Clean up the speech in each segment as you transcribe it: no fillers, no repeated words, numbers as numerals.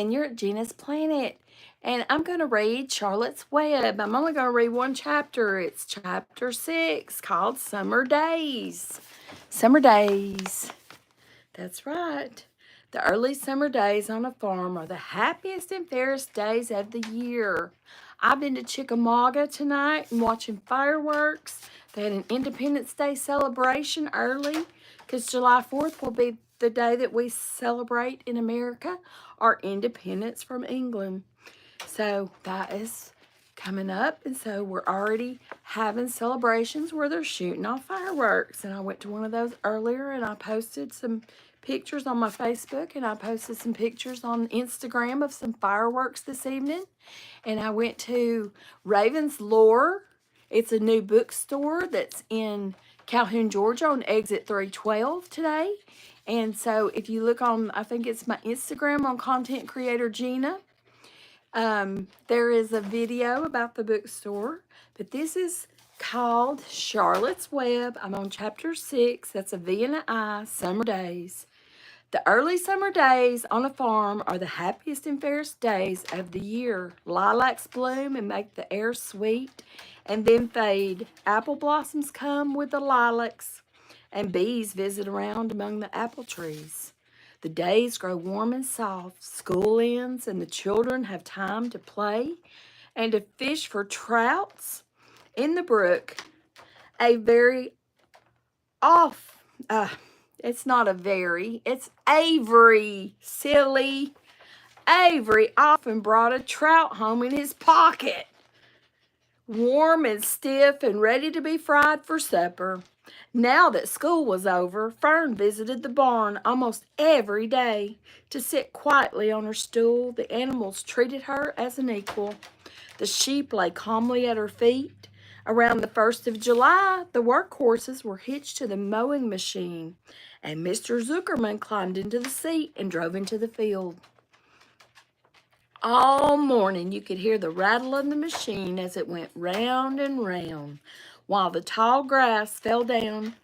and you're at Gina's Planet. And I'm going to read Charlotte's Web. I'm only going to read one chapter. It's chapter 6 called Summer Days. Summer Days. That's right. The early summer days on a farm are the happiest and fairest days of the year. I've been to Chickamauga tonight and watching fireworks. They had an Independence Day celebration early because July 4th will be the day that we celebrate in America our independence from England. So that is coming up, and so we're already having celebrations where they're shooting off fireworks. And I went to one of those earlier, and I posted some pictures on my Facebook, and I posted some pictures on Instagram of some fireworks this evening. And I went to Raven's Lore. It's a new bookstore that's in Calhoun, Georgia on exit 312 today. And so if you look on, I think it's my Instagram on Content Creator Gina, there is a video about the bookstore, but this is called Charlotte's Web. I'm on chapter 6. That's a V and an I, Summer Days. The early summer days on a farm are the happiest and fairest days of the year. Lilacs bloom and make the air sweet and then fade. Apple blossoms come with the lilacs, and bees visit around among the apple trees. The days grow warm and soft. School ends, and the children have time to play and to fish for trouts in the brook. It's not a very, it's Avery, silly. Avery often brought a trout home in his pocket, warm and stiff and ready to be fried for supper. Now that school was over, Fern visited the barn almost every day to sit quietly on her stool. The animals treated her as an equal. The sheep lay calmly at her feet. Around the 1st of July, the workhorses were hitched to the mowing machine, and Mr. Zuckerman climbed into the seat and drove into the field. All morning you could hear the rattle of the machine as it went round and round, while the tall grass fell down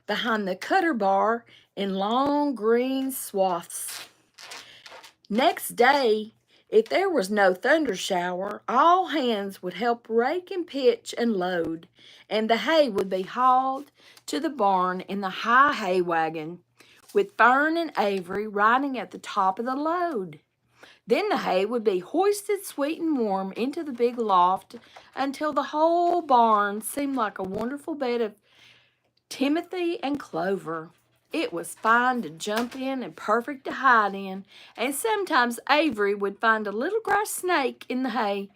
behind the cutter bar in long green swaths. Next day, if there was no thunder shower, all hands would help rake and pitch and load, and the hay would be hauled to the barn in the high hay wagon, with Fern and Avery riding at the top of the load. Then the hay would be hoisted sweet and warm into the big loft until the whole barn seemed like a wonderful bed of timothy and clover. It was fine to jump in and perfect to hide in, and sometimes Avery would find a little grass snake in the hay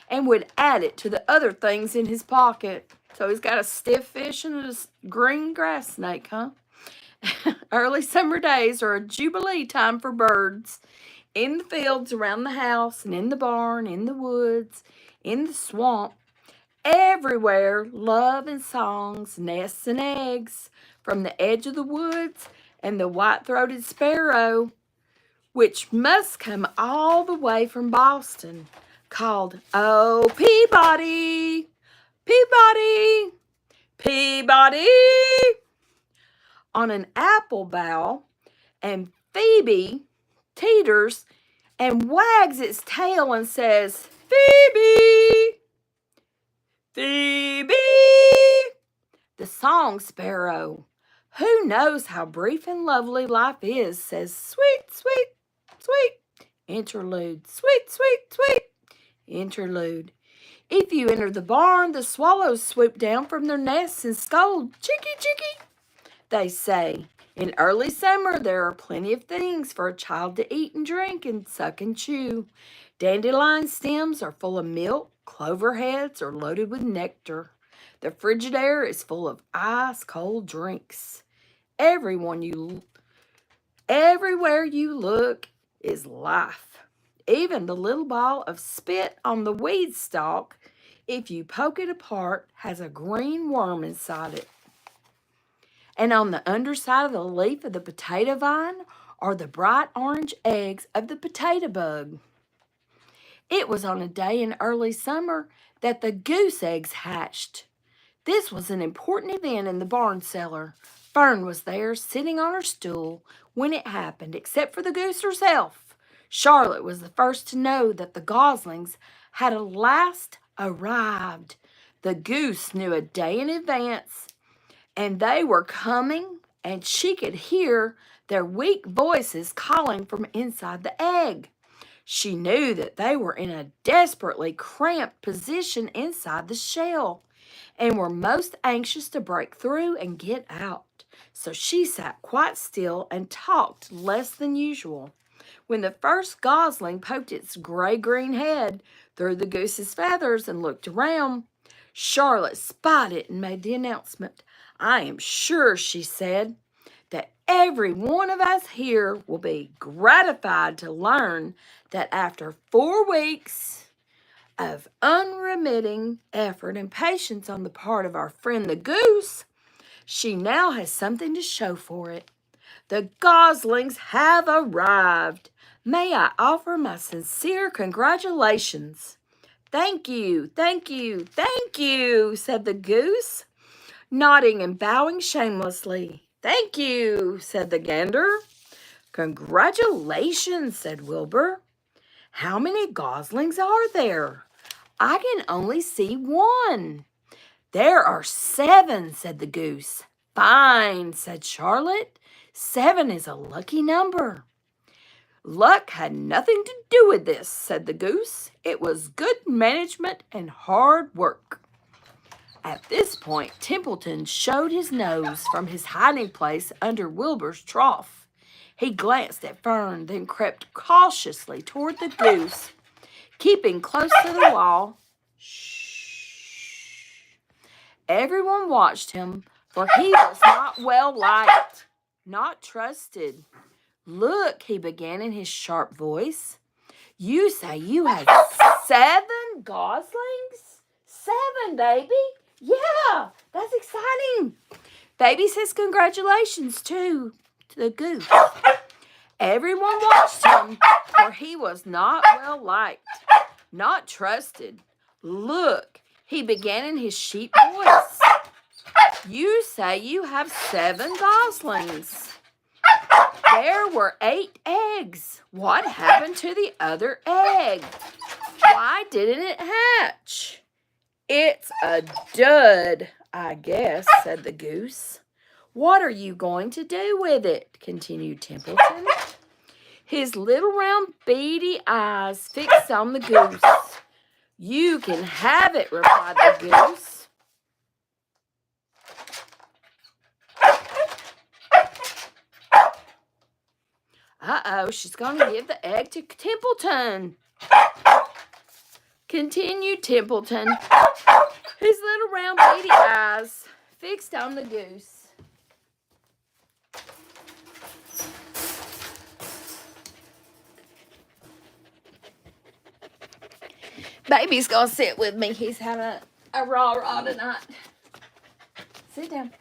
and would add it to the other things in his pocket. So he's got a stiff fish and a green grass snake, huh? Early summer days are a jubilee time for birds. In the fields around the house and in the barn, in the woods, in the swamp, everywhere, love and songs, nests and eggs, from the edge of the woods and the white-throated sparrow, which must come all the way from Boston, called, "Oh, Peabody, Peabody, Peabody," on an apple bough, and Phoebe teeters and wags its tail and says, "Phoebe, Phoebe." The song sparrow, who knows how brief and lovely life is, says, "Sweet, sweet, sweet, interlude, sweet, sweet, sweet, interlude." If you enter the barn, the swallows swoop down from their nests and scold, "Chicky, chicky," they say. In early summer, there are plenty of things for a child to eat and drink and suck and chew. Dandelion stems are full of milk. Clover heads are loaded with nectar. The Frigidaire is full of ice-cold drinks. Everywhere you look is life. Even the little ball of spit on the weed stalk, if you poke it apart, has a green worm inside it. And on the underside of the leaf of the potato vine are the bright orange eggs of the potato bug. It was on a day in early summer that the goose eggs hatched. This was an important event in the barn cellar. Fern was there, sitting on her stool, when it happened, except for the goose herself. Charlotte was the first to know that the goslings had at last arrived. The goose knew a day in advance, and they were coming, and she could hear their weak voices calling from inside the egg. She knew that they were in a desperately cramped position inside the shell and were most anxious to break through and get out. So she sat quite still and talked less than usual. When the first gosling poked its gray-green head through the goose's feathers and looked around, Charlotte spied it and made the announcement. "I am sure," she said, "that every one of us here will be gratified to learn that after 4 weeks of unremitting effort and patience on the part of our friend the goose, she now has something to show for it. The goslings have arrived. May I offer my sincere congratulations?" "Thank you, thank you, thank you," said the goose, nodding and bowing shamelessly. "Thank you," said the gander. "Congratulations," said Wilbur. "How many goslings are there? I can only see 1. "There are 7, said the goose. "Fine," said Charlotte. 7 is a lucky number. "Luck had nothing to do with this," said the goose. "It was good management and hard work." At this point, Templeton showed his nose from his hiding place under Wilbur's trough. He glanced at Fern, then crept cautiously toward the goose, keeping close to the wall. Shh. Everyone watched him, for he was not well liked, not trusted. "Look," he began in his sharp voice. "You say you had 7 goslings? 7, baby? Yeah, that's exciting." Baby says congratulations, too, to the goose. Everyone watched him, for he was not well liked, not trusted. "Look," he began in his sheep voice. "You say you have 7 goslings. There were 8 eggs. What happened to the other egg? Why didn't it hatch?" "It's a dud, I guess," said the goose. "What are you going to do with it?" continued Templeton, his little round beady eyes fixed on the goose. "You can have it," replied the goose. Uh-oh, she's going to give the egg to Templeton, continued Templeton, his little round beady eyes fixed on the goose. Baby's going to sit with me. He's having a rah-rah tonight. Sit down.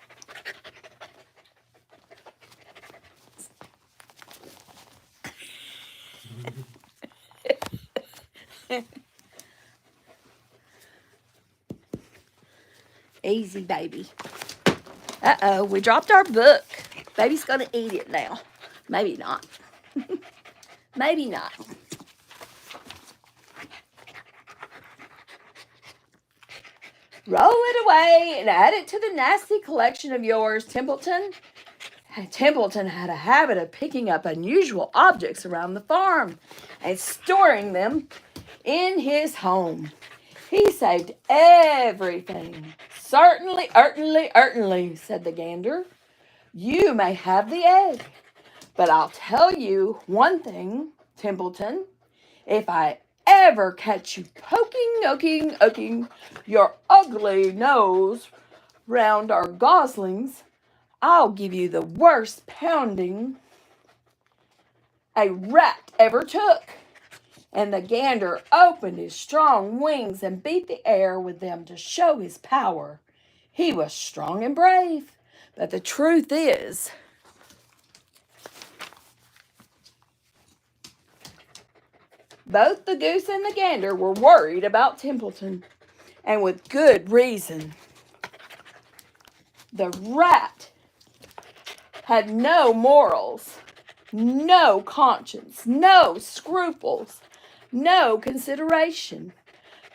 Easy, baby. Uh-oh, we dropped our book. Baby's going to eat it now. Maybe not. Maybe not. Roll it away and add it to the nasty collection of yours, Templeton. Templeton had a habit of picking up unusual objects around the farm and storing them in his home. He saved everything. "Certainly, certainly," said the gander. "You may have the egg. But I'll tell you one thing, Templeton. If I ever catch you poking your ugly nose round our goslings, I'll give you the worst pounding a rat ever took." And the gander opened his strong wings and beat the air with them to show his power. He was strong and brave, but the truth is, both the goose and the gander were worried about Templeton, and with good reason. The rat had no morals no conscience, no scruples, no consideration,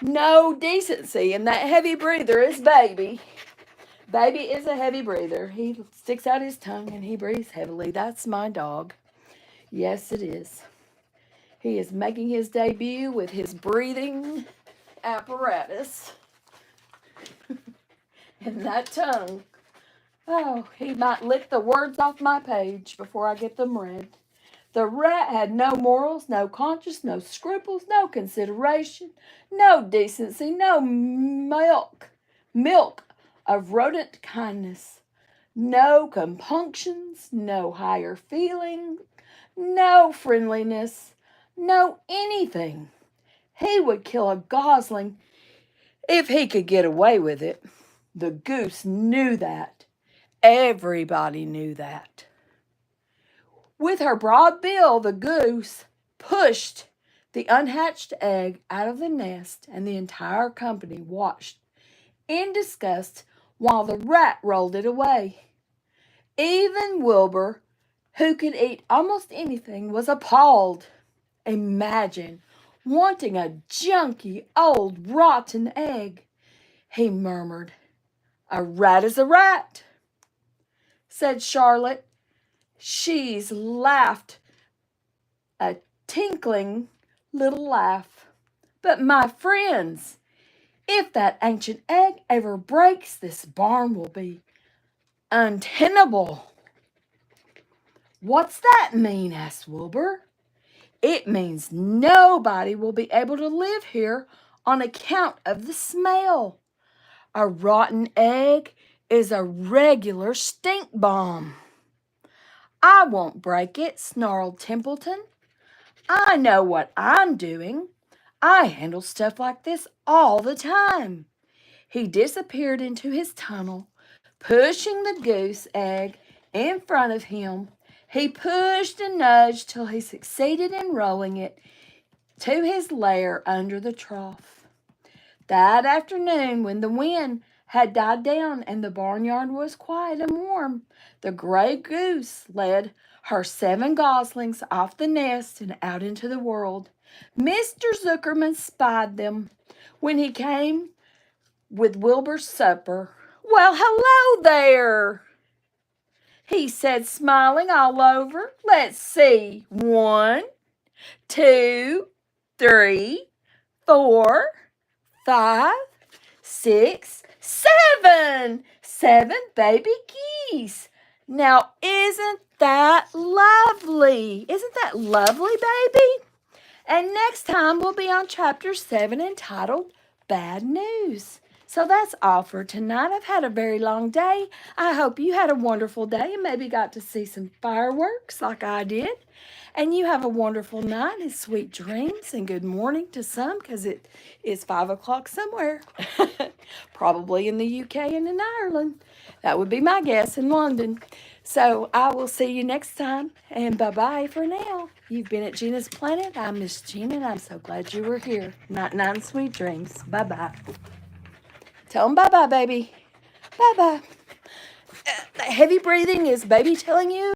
no decency. And that heavy breather is Baby. Baby is a heavy breather. He sticks out his tongue and he breathes heavily. That's my dog. Yes, it is. He is making his debut with his breathing apparatus. And that tongue. Oh, he might lick the words off my page before I get them read. The rat had no morals, no conscience, no scruples, no consideration, no decency, no milk of rodent kindness, no compunctions, no higher feeling, no friendliness, no anything. He would kill a gosling if he could get away with it. The goose knew that. Everybody knew that. With her broad bill, the goose pushed the unhatched egg out of the nest, and the entire company watched in disgust while the rat rolled it away. Even Wilbur, who could eat almost anything, was appalled. Imagine wanting a junky, old, rotten egg. He murmured. A rat is a rat, said Charlotte. She's laughed a tinkling little laugh. But my friends, if that ancient egg ever breaks, this barn will be untenable. What's that mean? Asked Wilbur. It means nobody will be able to live here on account of the smell. A rotten egg is a regular stink bomb. I won't break it, snarled Templeton. I know what I'm doing. I handle stuff like this all the time. He disappeared into his tunnel, pushing the goose egg in front of him. He pushed and nudged till he succeeded in rolling it to his lair under the trough. That afternoon, when the wind had died down and the barnyard was quiet and warm, the gray goose led her 7 goslings off the nest and out into the world. Mr. Zuckerman spied them when he came with Wilbur's supper. Well, hello there, he said, smiling all over. Let's see. 1, 2, 3, 4, 5, 6, 7. 7 baby geese. Now, isn't that lovely? Isn't that lovely, baby? And next time we'll be on chapter 7 entitled Bad News. So that's all for tonight. I've had a very long day. I hope you had a wonderful day and maybe got to see some fireworks like I did. And you have a wonderful night and sweet dreams and good morning to some because it is 5 o'clock somewhere. Probably in the UK and in Ireland. That would be my guess, in London. So I will see you next time. And bye-bye for now. You've been at Gina's Planet. I'm Miss Gina and I'm so glad you were here. Night, night, and sweet dreams. Bye-bye. Tell them bye-bye, baby. Bye-bye. Heavy breathing is Baby telling you.